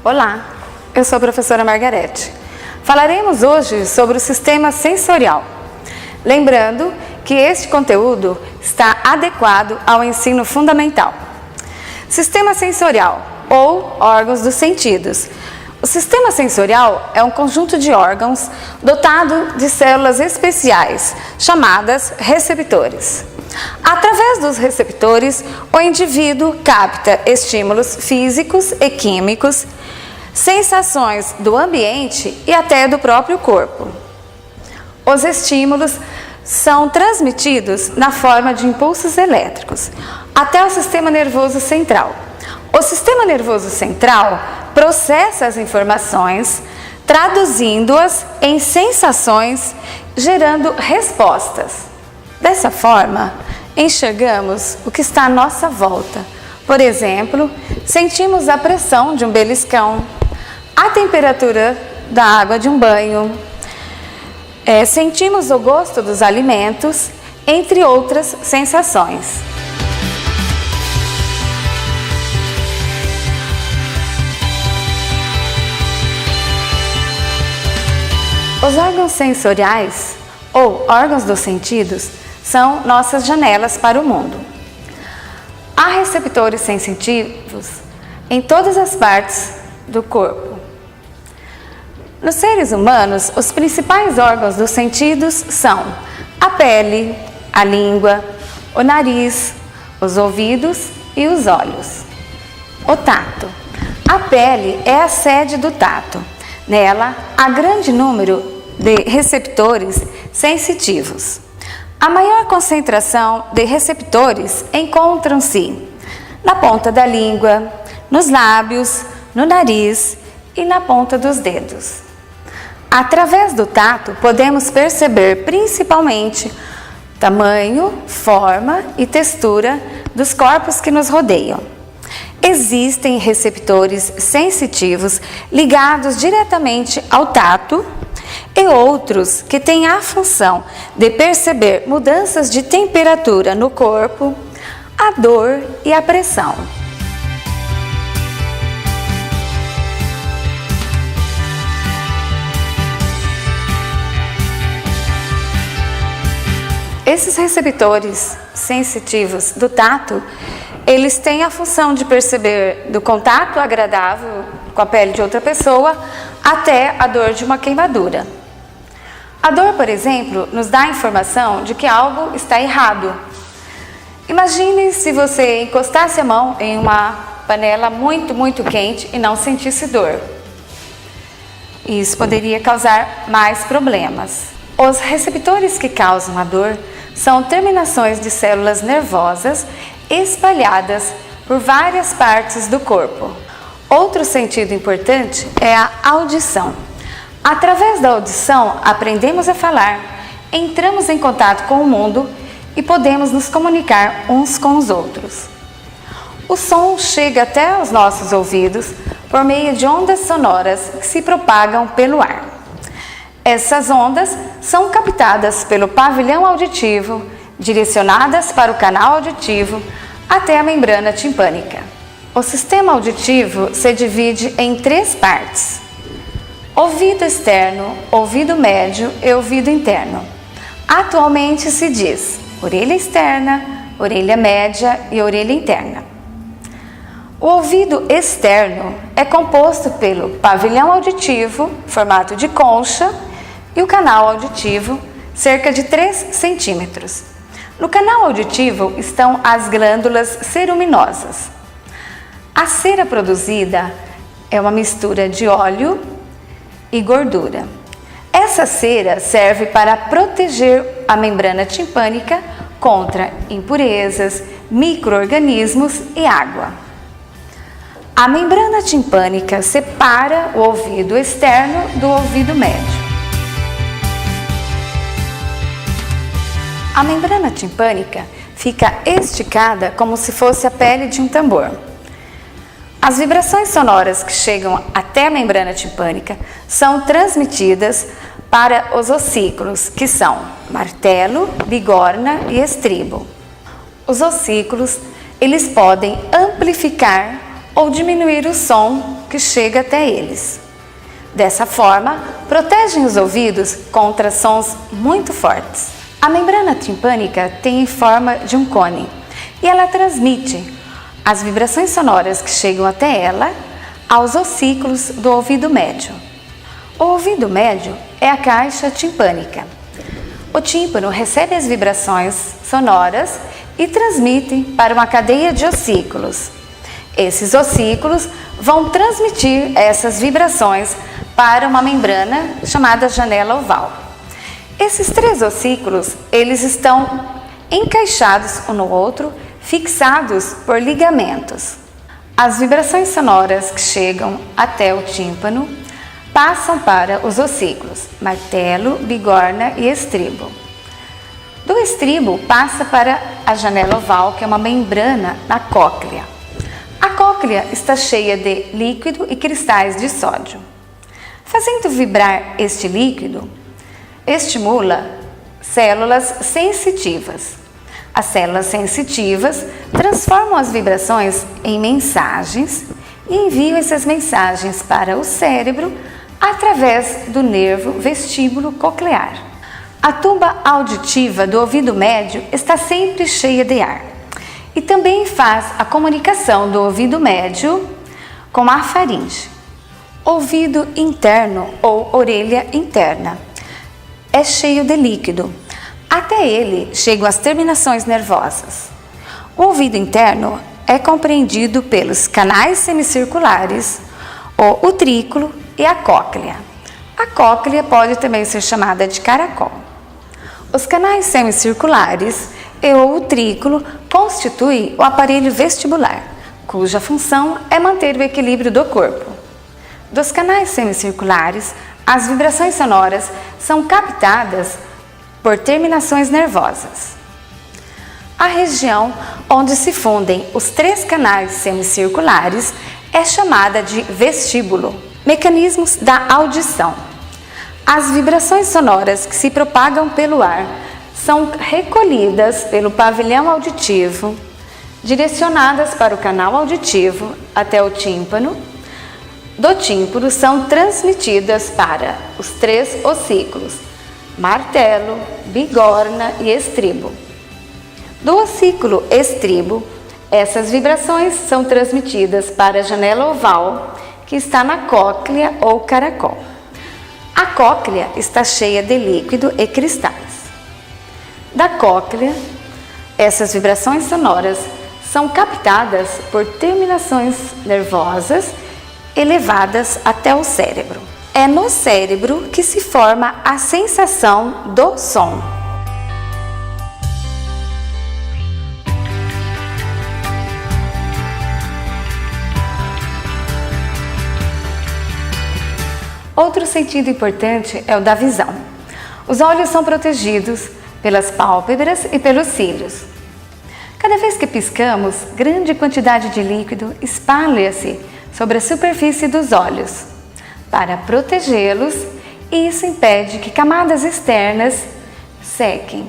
Olá, eu sou a professora Margarete. Falaremos hoje sobre o sistema sensorial. Lembrando que este conteúdo está adequado ao ensino fundamental. Sistema sensorial, ou órgãos dos sentidos. O sistema sensorial é um conjunto de órgãos dotado de células especiais, chamadas receptores. Através dos receptores, o indivíduo capta estímulos físicos e químicos, sensações do ambiente e até do próprio corpo. Os estímulos são transmitidos na forma de impulsos elétricos até o sistema nervoso central. O sistema nervoso central processa as informações, traduzindo-as em sensações, gerando respostas. Dessa forma, enxergamos o que está à nossa volta. Por exemplo, sentimos a pressão de um beliscão, a temperatura da água de um banho, sentimos o gosto dos alimentos, entre outras sensações. Os órgãos sensoriais, ou órgãos dos sentidos, são nossas janelas para o mundo. Há receptores sensitivos em todas as partes do corpo. Nos seres humanos, os principais órgãos dos sentidos são a pele, a língua, o nariz, os ouvidos e os olhos. O tato. A pele é a sede do tato. Nela, há grande número de receptores sensitivos. A maior concentração de receptores encontram-se na ponta da língua, nos lábios, no nariz e na ponta dos dedos. Através do tato, podemos perceber principalmente tamanho, forma e textura dos corpos que nos rodeiam. Existem receptores sensitivos ligados diretamente ao tato e outros que têm a função de perceber mudanças de temperatura no corpo, a dor e a pressão. Esses receptores sensitivos do tato, eles têm a função de perceber do contato agradável com a pele de outra pessoa até a dor de uma queimadura. A dor, por exemplo, nos dá a informação de que algo está errado. Imagine se você encostasse a mão em uma panela muito quente e não sentisse dor. Isso poderia causar mais problemas. Os receptores que causam a dor são terminações de células nervosas espalhadas por várias partes do corpo. Outro sentido importante é a audição. Através da audição, aprendemos a falar, entramos em contato com o mundo e podemos nos comunicar uns com os outros. O som chega até os nossos ouvidos por meio de ondas sonoras que se propagam pelo ar. Essas ondas são captadas pelo pavilhão auditivo, direcionadas para o canal auditivo até a membrana timpânica. O sistema auditivo se divide em 3 partes: ouvido externo, ouvido médio e ouvido interno. Atualmente se diz orelha externa, orelha média e orelha interna. O ouvido externo é composto pelo pavilhão auditivo, formato de concha, e o canal auditivo, cerca de 3 centímetros. No canal auditivo estão as glândulas ceruminosas. A cera produzida é uma mistura de óleo e gordura. Essa cera serve para proteger a membrana timpânica contra impurezas, micro-organismos e água. A membrana timpânica separa o ouvido externo do ouvido médio. A membrana timpânica fica esticada como se fosse a pele de um tambor. As vibrações sonoras que chegam até a membrana timpânica são transmitidas para os ossículos, que são martelo, bigorna e estribo. Os ossículos, eles podem amplificar ou diminuir o som que chega até eles. Dessa forma, protegem os ouvidos contra sons muito fortes. A membrana timpânica tem forma de um cone e ela transmite as vibrações sonoras que chegam até ela aos ossículos do ouvido médio. O ouvido médio é a caixa timpânica. O tímpano recebe as vibrações sonoras e transmite para uma cadeia de ossículos. Esses ossículos vão transmitir essas vibrações para uma membrana chamada janela oval. Esses 3 ossículos, eles estão encaixados um no outro, fixados por ligamentos. As vibrações sonoras que chegam até o tímpano passam para os ossículos martelo, bigorna e estribo. Do estribo passa para a janela oval, que é uma membrana na cóclea. A cóclea está cheia de líquido e cristais de sódio. Fazendo vibrar este líquido, estimula células sensitivas. As células sensitivas transformam as vibrações em mensagens e enviam essas mensagens para o cérebro através do nervo vestíbulo coclear. A tuba auditiva do ouvido médio está sempre cheia de ar e também faz a comunicação do ouvido médio com a faringe. Ouvido interno ou orelha interna é cheio de líquido. Até ele chegam as terminações nervosas. O ouvido interno é compreendido pelos canais semicirculares, o utrículo e a cóclea. A cóclea pode também ser chamada de caracol. Os canais semicirculares e o utrículo constituem o aparelho vestibular, cuja função é manter o equilíbrio do corpo. Dos canais semicirculares, as vibrações sonoras são captadas por terminações nervosas. A região onde se fundem os 3 canais semicirculares é chamada de vestíbulo. Mecanismos da audição. As vibrações sonoras que se propagam pelo ar são recolhidas pelo pavilhão auditivo, direcionadas para o canal auditivo até o tímpano. Do tímpano são transmitidas para os 3 ossículos, martelo, bigorna e estribo. Do ossículo estribo, essas vibrações são transmitidas para a janela oval, que está na cóclea ou caracol. A cóclea está cheia de líquido e cristais. Da cóclea, essas vibrações sonoras são captadas por terminações nervosas elevadas até o cérebro. É no cérebro que se forma a sensação do som. Outro sentido importante é o da visão. Os olhos são protegidos pelas pálpebras e pelos cílios. Cada vez que piscamos, grande quantidade de líquido espalha-se sobre a superfície dos olhos para protegê-los, e isso impede que camadas externas sequem.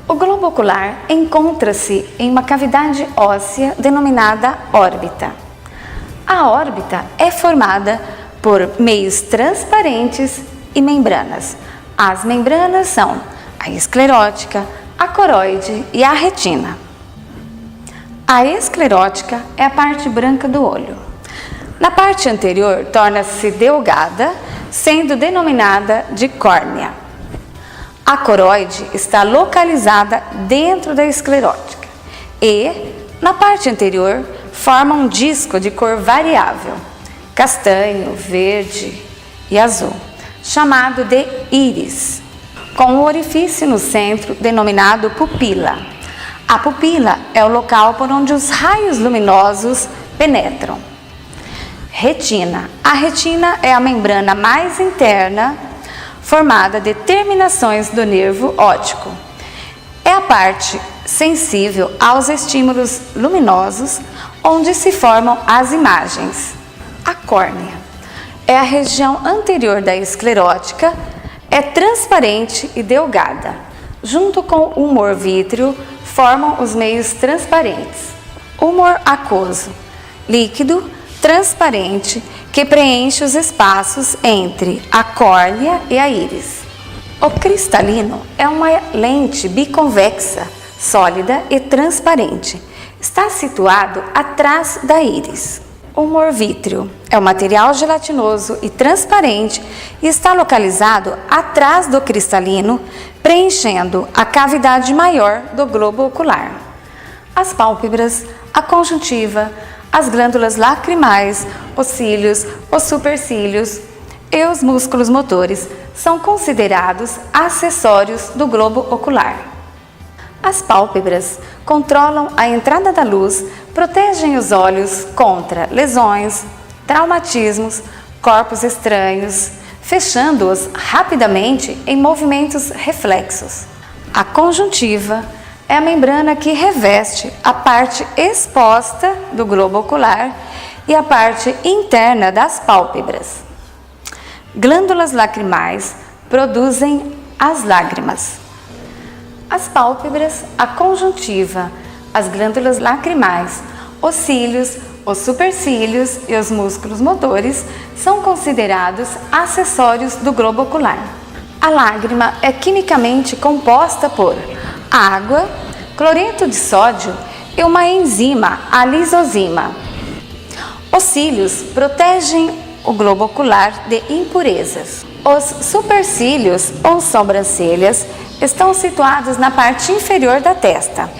O globo ocular encontra-se em uma cavidade óssea denominada órbita. A órbita é formada por meios transparentes e membranas. As membranas são a esclerótica, a coroide e a retina. A esclerótica é a parte branca do olho. Na parte anterior, torna-se delgada, sendo denominada de córnea. A coroide está localizada dentro da esclerótica e, na parte anterior, forma um disco de cor variável, castanho, verde e azul, chamado de íris, com um orifício no centro denominado pupila. A pupila é o local por onde os raios luminosos penetram. Retina. A retina é a membrana mais interna, formada de terminações do nervo óptico. É a parte sensível aos estímulos luminosos, onde se formam as imagens. A córnea é a região anterior da esclerótica, é transparente e delgada. Junto com o humor vítreo, formam os meios transparentes. Humor aquoso, líquido, transparente que preenche os espaços entre a córnea e a íris. O cristalino é uma lente biconvexa, sólida e transparente. Está situado atrás da íris. O humor vítreo é um material gelatinoso e transparente e está localizado atrás do cristalino, preenchendo a cavidade maior do globo ocular. As pálpebras, a conjuntiva, as glândulas lacrimais, os cílios, os supercílios e os músculos motores são considerados acessórios do globo ocular. As pálpebras controlam a entrada da luz, protegem os olhos contra lesões, traumatismos, corpos estranhos, fechando-os rapidamente em movimentos reflexos. A conjuntiva é a membrana que reveste a parte exposta do globo ocular e a parte interna das pálpebras. Glândulas lacrimais produzem as lágrimas. As pálpebras, a conjuntiva, as glândulas lacrimais, os cílios, os supercílios e os músculos motores são considerados acessórios do globo ocular. A lágrima é quimicamente composta por água, cloreto de sódio e uma enzima, a lisozima. Os cílios protegem o globo ocular de impurezas. Os supercílios ou sobrancelhas estão situados na parte inferior da testa.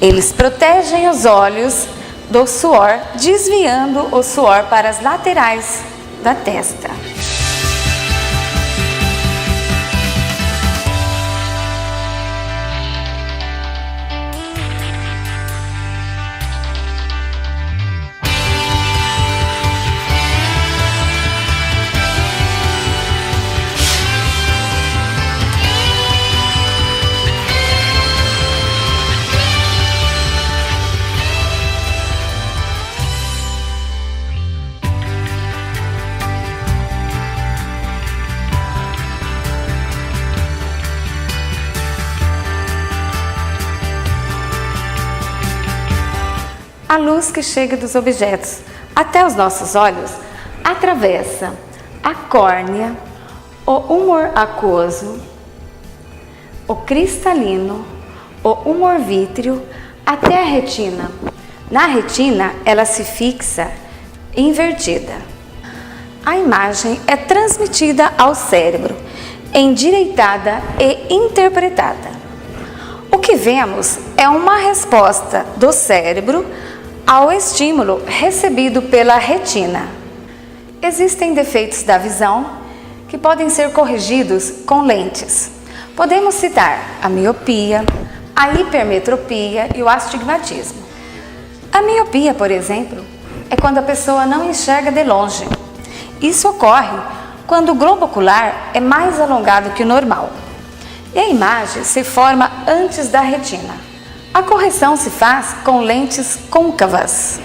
Eles protegem os olhos do suor, desviando o suor para as laterais da testa. A luz que chega dos objetos até os nossos olhos atravessa a córnea, o humor aquoso, o cristalino, o humor vítreo até a retina. Na retina, ela se fixa invertida. A imagem é transmitida ao cérebro, endireitada e interpretada. O que vemos é uma resposta do cérebro ao estímulo recebido pela retina. Existem defeitos da visão que podem ser corrigidos com lentes. Podemos citar a miopia, a hipermetropia e o astigmatismo. A miopia, por exemplo, é quando a pessoa não enxerga de longe. Isso ocorre quando o globo ocular é mais alongado que o normal e a imagem se forma antes da retina. A correção se faz com lentes côncavas,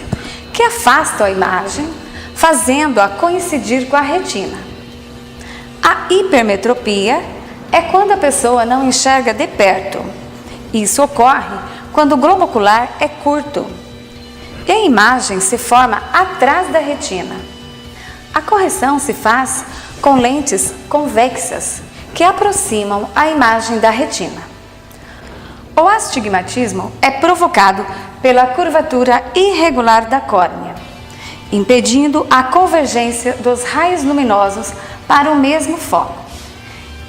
que afastam a imagem, fazendo-a coincidir com a retina. A hipermetropia é quando a pessoa não enxerga de perto. Isso ocorre quando o globo ocular é curto e a imagem se forma atrás da retina. A correção se faz com lentes convexas, que aproximam a imagem da retina. O astigmatismo é provocado pela curvatura irregular da córnea, impedindo a convergência dos raios luminosos para o mesmo foco.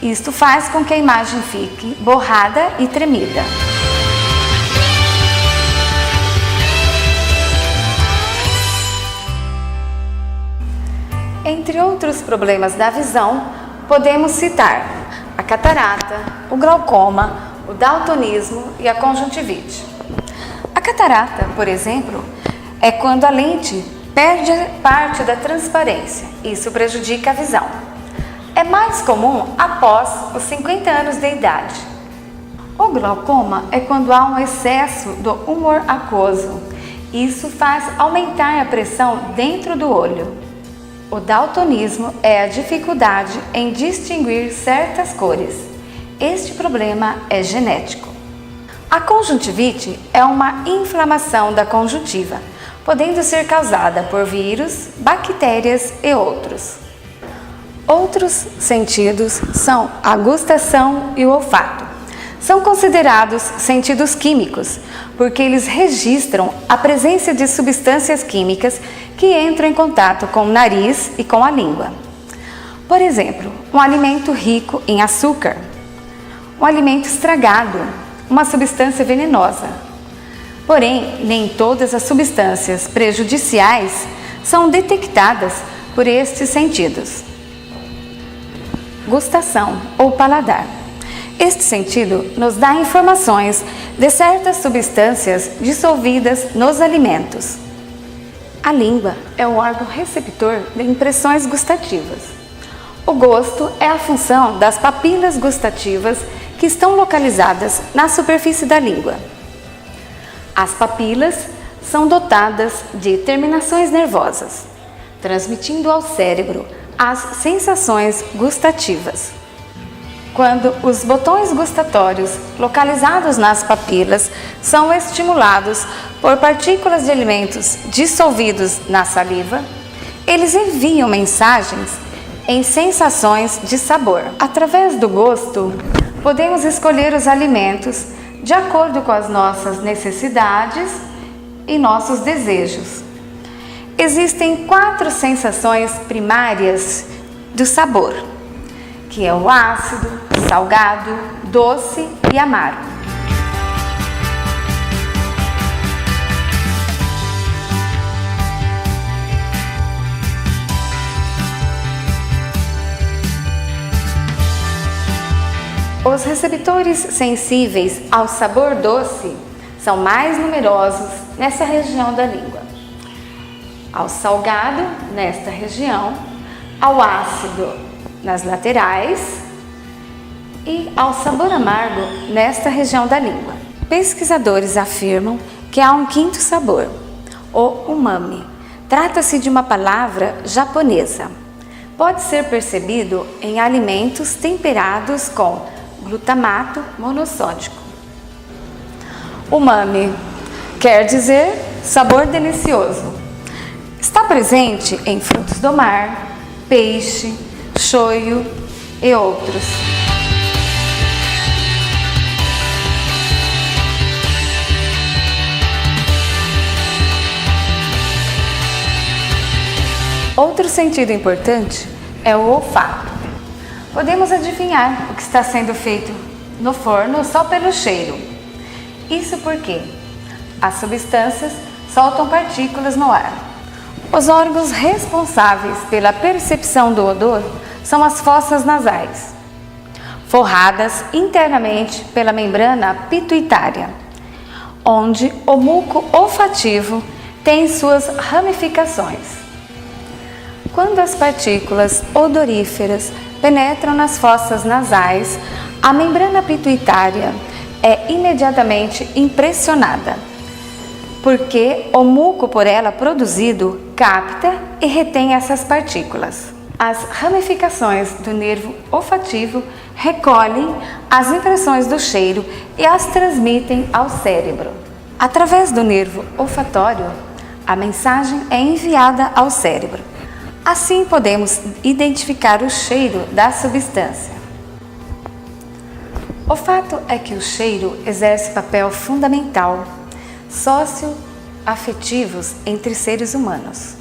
Isto faz com que a imagem fique borrada e tremida. Entre outros problemas da visão, podemos citar a catarata, o glaucoma, o daltonismo e a conjuntivite. A catarata, por exemplo, é quando a lente perde parte da transparência. Isso prejudica a visão. É mais comum após os 50 anos de idade. O glaucoma é quando há um excesso do humor aquoso. Isso faz aumentar a pressão dentro do olho. O daltonismo é a dificuldade em distinguir certas cores. Este problema é genético. A conjuntivite é uma inflamação da conjuntiva, podendo ser causada por vírus, bactérias e outros. Outros sentidos são a gustação e o olfato. São considerados sentidos químicos, porque eles registram a presença de substâncias químicas que entram em contato com o nariz e com a língua. Por exemplo, um alimento rico em açúcar, um alimento estragado, uma substância venenosa. Porém, nem todas as substâncias prejudiciais são detectadas por estes sentidos. Gustação ou paladar. Este sentido nos dá informações de certas substâncias dissolvidas nos alimentos. A língua é o órgão receptor de impressões gustativas. O gosto é a função das papilas gustativas que estão localizadas na superfície da língua. As papilas são dotadas de terminações nervosas, transmitindo ao cérebro as sensações gustativas. Quando os botões gustatórios localizados nas papilas são estimulados por partículas de alimentos dissolvidos na saliva, eles enviam mensagens em sensações de sabor. Através do gosto, podemos escolher os alimentos de acordo com as nossas necessidades e nossos desejos. Existem 4 sensações primárias do sabor, que é o ácido, salgado, doce e amargo. Os receptores sensíveis ao sabor doce são mais numerosos nessa região da língua, ao salgado nesta região, ao ácido nas laterais e ao sabor amargo nesta região da língua. Pesquisadores afirmam que há um 5º sabor, o umami. Trata-se de uma palavra japonesa. Pode ser percebido em alimentos temperados com glutamato monossódico. Umami quer dizer sabor delicioso. Está presente em frutos do mar, peixe, shoyu e outros. Outro sentido importante é o olfato. Podemos adivinhar o que está sendo feito no forno só pelo cheiro. Isso porque as substâncias soltam partículas no ar. Os órgãos responsáveis pela percepção do odor são as fossas nasais, forradas internamente pela membrana pituitária, onde o muco olfativo tem suas ramificações. Quando as partículas odoríferas penetram nas fossas nasais, a membrana pituitária é imediatamente impressionada, porque o muco por ela produzido capta e retém essas partículas. As ramificações do nervo olfativo recolhem as impressões do cheiro e as transmitem ao cérebro. Através do nervo olfatório, a mensagem é enviada ao cérebro. Assim podemos identificar o cheiro da substância. O fato é que o cheiro exerce papel fundamental socioafetivos entre seres humanos.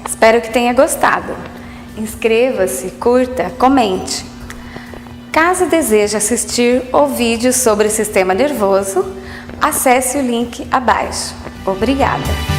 Espero que tenha gostado. Inscreva-se, curta, comente. Caso deseje assistir o vídeo sobre o sistema nervoso, acesse o link abaixo. Obrigada!